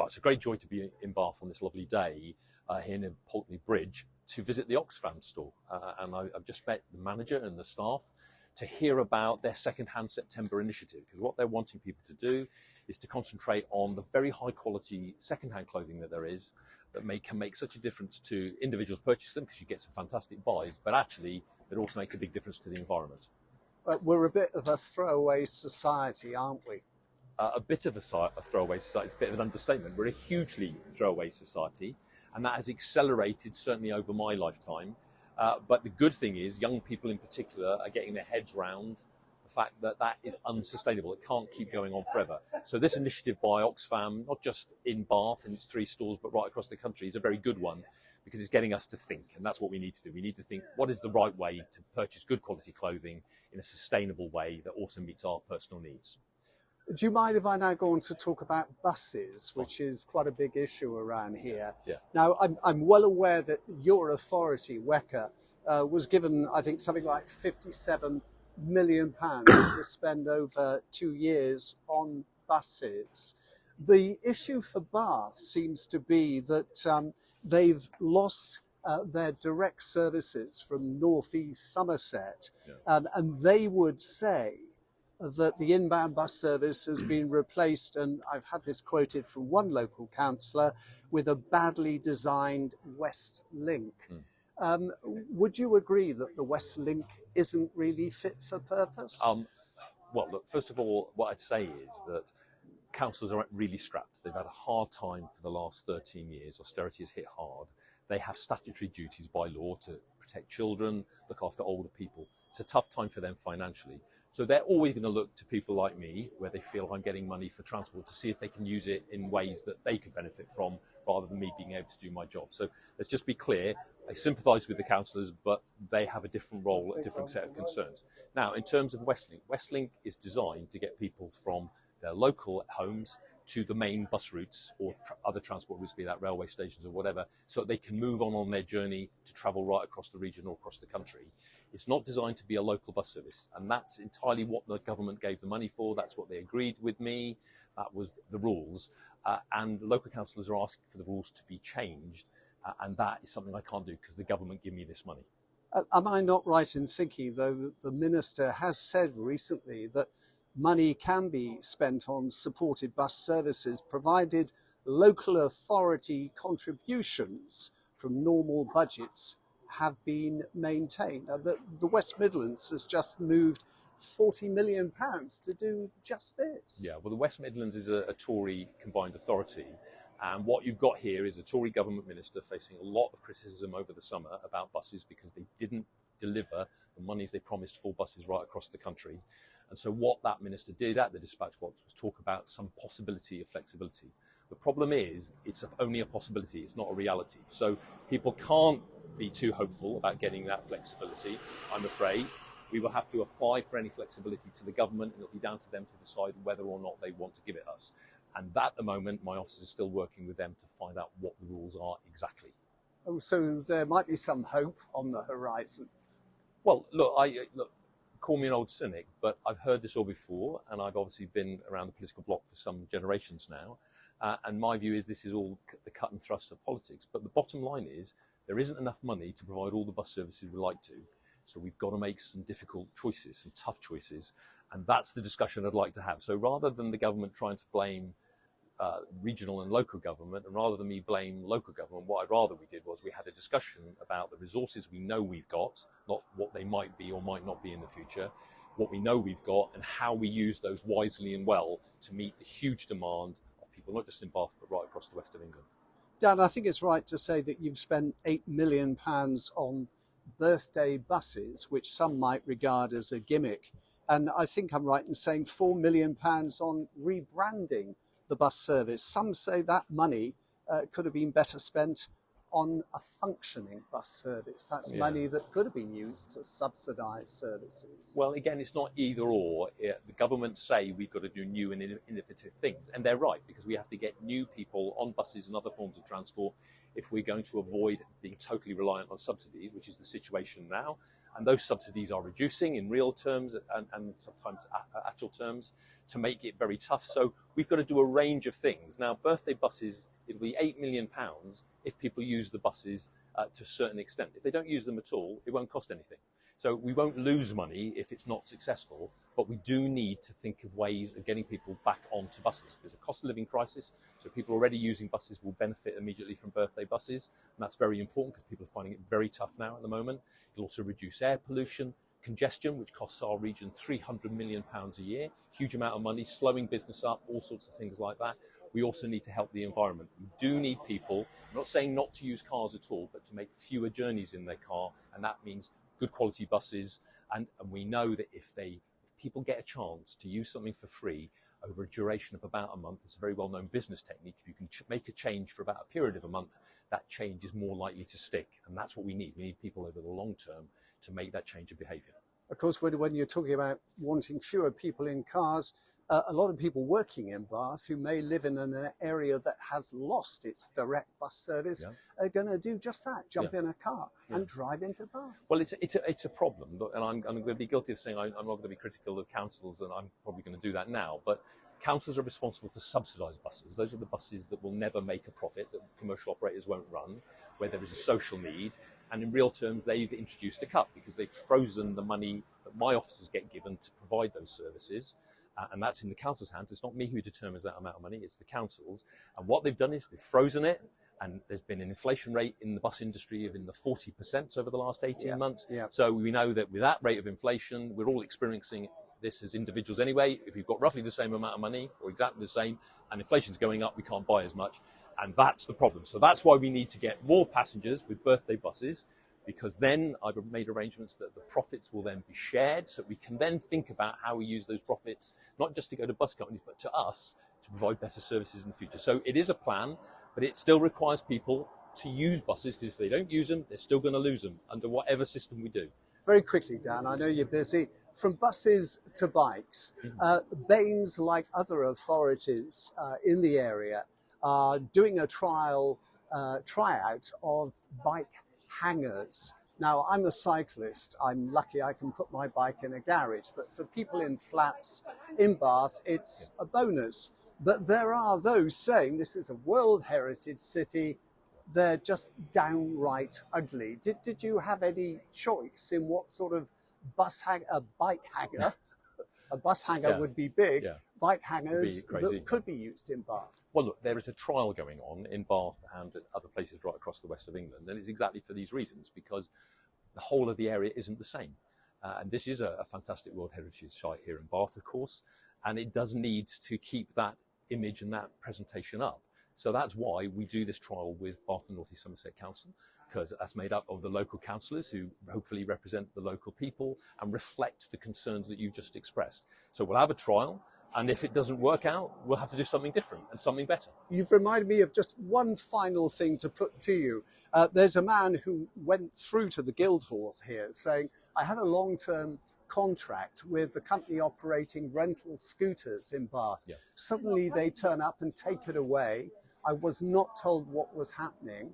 it's a great joy to be in Bath on this lovely day here near Pulteney Bridge to visit the Oxfam store. And I've just met the manager and the staff to hear about their Second-Hand September initiative, because what they're wanting people to do is to concentrate on the very high quality second-hand clothing that there is that can make such a difference to individuals purchase them, because you get some fantastic buys, but actually it also makes a big difference to the environment. We're a bit of a throwaway society, aren't we? A bit of a throwaway society. It's a bit of an understatement. We're a hugely throwaway society, and that has accelerated certainly over my lifetime. But the good thing is young people in particular are getting their heads round the fact that that is unsustainable. It can't keep going on forever. So this initiative by Oxfam, not just in Bath and its 3 stores, but right across the country, is a very good one, because it's getting us to think, and that's what we need to do. We need to think, what is the right way to purchase good quality clothing in a sustainable way that also meets our personal needs. Do you mind if I now go on to talk about buses, which is quite a big issue around here? Yeah. Now, I'm well aware that your authority, WECA, was given, I think, something like £57 million to spend over 2 years on buses. The issue for Bath seems to be that they've lost their direct services from North East Somerset, and they would say that the inbound bus service has been replaced, and I've had this quoted from one local councillor, with a badly designed West Link. Would you agree that the West Link isn't really fit for purpose? Well, look, first of all, what I'd say is that councils are really strapped. They've had a hard time for the last 13 years. Austerity has hit hard. They have statutory duties by law to protect children, look after older people. It's a tough time for them financially. So they're always going to look to people like me, where they feel I'm getting money for transport, to see if they can use it in ways that they could benefit from, rather than me being able to do my job. So let's just be clear. I sympathise with the councillors, but they have a different role, a different set of concerns. Now, in terms of Westlink, Westlink is designed to get people from their local homes to the main bus routes or other transport routes, be that railway stations or whatever, so that they can move on their journey to travel right across the region or across the country. It's not designed to be a local bus service, and that's entirely what the government gave the money for. That's what they agreed with me. That was the rules. And local councillors are asking for the rules to be changed, and that is something I can't do because the government give me this money. Am I not right in thinking, though, that the Minister has said recently that money can be spent on supported bus services, provided local authority contributions from normal budgets have been maintained? The West Midlands has just moved £40 million to do just this. Yeah, well, the West Midlands is a Tory combined authority. And what you've got here is a Tory government minister facing a lot of criticism over the summer about buses because they didn't deliver the monies they promised for buses right across the country. And so what that minister did at the dispatch box was talk about some possibility of flexibility. The problem is it's only a possibility, it's not a reality. So people can't be too hopeful about getting that flexibility, I'm afraid. We will have to apply for any flexibility to the government, and it'll be down to them to decide whether or not they want to give it us. And at the moment, my office is still working with them to find out what the rules are exactly. Oh, so there might be some hope on the horizon. Well, look, call me an old cynic, but I've heard this all before, and I've obviously been around the political block for some generations now. And my view is this is all the cut and thrust of politics. But the bottom line is there isn't enough money to provide all the bus services we like to. So we've got to make some difficult choices, some tough choices. And that's the discussion I'd like to have. So rather than the government trying to blame regional and local government, and rather than me blame local government, what I'd rather we did was we had a discussion about the resources we know we've got, not what they might be or might not be in the future, what we know we've got, and how we use those wisely and well to meet the huge demand of people, not just in Bath, but right across the west of England. Dan, I think it's right to say that you've spent £8 million on birthday buses, which some might regard as a gimmick. And I think I'm right in saying £4 million on rebranding the bus service. Some say that money could have been better spent on a functioning bus service. That's money that could have been used to subsidise services. Well, again, it's not either or. The government say we've got to do new and innovative things. And they're right, because we have to get new people on buses and other forms of transport if we're going to avoid being totally reliant on subsidies, which is the situation now. And those subsidies are reducing in real terms and sometimes actual terms to make it very tough. So we've got to do a range of things. Now, birthday buses, it'll be £8 million if people use the buses to a certain extent. If they don't use them at all, it won't cost anything. So we won't lose money if it's not successful, but we do need to think of ways of getting people back onto buses. There's a cost of living crisis, so people already using buses will benefit immediately from birthday buses, and that's very important because people are finding it very tough now at the moment. It'll also reduce air pollution, congestion, which costs our region £300 million a year, huge amount of money, slowing business up, all sorts of things like that. We also need to help the environment. We do need people, I'm not saying not to use cars at all, but to make fewer journeys in their car, and that means good quality buses, and we know that if people get a chance to use something for free over a duration of about a month, it's a very well-known business technique. If you can make a change for about a period of a month, that change is more likely to stick, and that's what we need. We need people over the long term to make that change of behaviour. Of course, when you're talking about wanting fewer people in cars, a lot of people working in Bath who may live in an area that has lost its direct bus service are going to do just that, jump in a car and drive into Bath. Well, it's a problem, and I'm going to be guilty of saying I'm not going to be critical of councils, and I'm probably going to do that now, but councils are responsible for subsidised buses. Those are the buses that will never make a profit, that commercial operators won't run, where there is a social need. And in real terms, they've introduced a cut because they've frozen the money that my officers get given to provide those services. And that's in the council's hands. It's not me who determines that amount of money, it's the councils. And what they've done is they've frozen it, and there's been an inflation rate in the bus industry of in the 40% over the last 18 months. So we know that with that rate of inflation, we're all experiencing this as individuals anyway. If you've got roughly the same amount of money, or exactly the same, and inflation's going up, we can't buy as much. And that's the problem. So that's why we need to get more passengers with birthday buses, because then I've made arrangements that the profits will then be shared, so we can then think about how we use those profits, not just to go to bus companies, but to us, to provide better services in the future. So it is a plan, but it still requires people to use buses, because if they don't use them, they're still going to lose them under whatever system we do. Very quickly, Dan, I know you're busy. From buses to bikes, Baines, like other authorities in the area, are doing a tryout of bike hangers. Now, I'm a cyclist. I'm lucky I can put my bike in a garage, but for people in flats in Bath, it's a bonus. But there are those saying this is a World Heritage City. They're just downright ugly. Did you have any choice in what sort of bike hanger? A bus hanger would be big. Bike hangers that could be used in Bath. Well, look, there is a trial going on in Bath and at other places right across the west of England, and it's exactly for these reasons, because the whole of the area isn't the same. And this is a fantastic World Heritage site here in Bath, of course, and it does need to keep that image and that presentation up. So that's why we do this trial with Bath and North East Somerset Council, because that's made up of the local councillors who hopefully represent the local people and reflect the concerns that you've just expressed. So we'll have a trial, and if it doesn't work out, we'll have to do something different and something better. You've reminded me of just one final thing to put to you. There's a man who went through to the Guildhall here saying, I had a long-term contract with a company operating rental scooters in Bath. Suddenly they turn up and take it away. I was not told what was happening.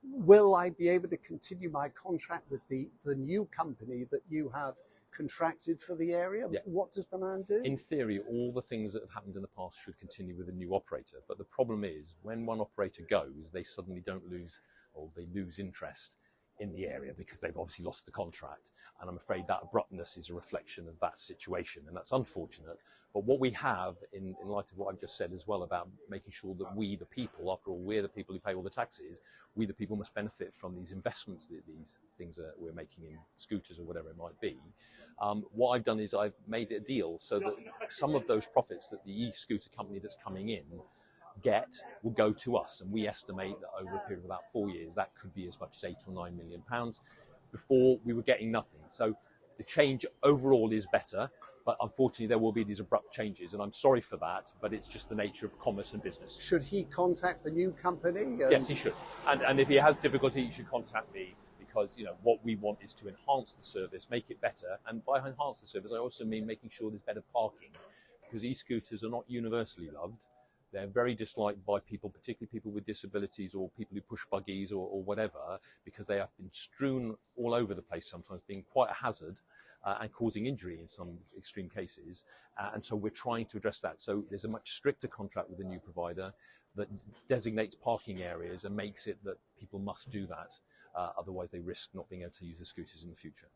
Will I be able to continue my contract with the new company that you have contracted for the area? What does the man do? In theory, all the things that have happened in the past should continue with a new operator. But the problem is, when one operator goes, they suddenly don't lose, or they lose interest in the area because they've obviously lost the contract. And I'm afraid that abruptness is a reflection of that situation, and that's unfortunate. But what we have, in light of what I've just said as well about making sure that we, the people, after all, we're the people who pay all the taxes, we, the people, must benefit from these investments that these things that we're making in scooters or whatever it might be. What I've done is I've made a deal so that some of those profits that the e-scooter company that's coming in will go to us, and we estimate that over a period of about 4 years that could be as much as £8 or £9 million. Before, we were getting nothing. So the change overall is better, but unfortunately there will be these abrupt changes, and I'm sorry for that, but it's just the nature of commerce and business. Should he contact the new company? Yes, he should. And if he has difficulty, he should contact me, because what we want is to enhance the service, make it better. And by enhance the service, I also mean making sure there's better parking, because e-scooters are not universally loved. They're very disliked by people, particularly people with disabilities or people who push buggies or whatever, because they have been strewn all over the place, sometimes being quite a hazard and causing injury in some extreme cases. And so we're trying to address that. So there's a much stricter contract with the new provider that designates parking areas and makes it that people must do that. Otherwise, they risk not being able to use the scooters in the future.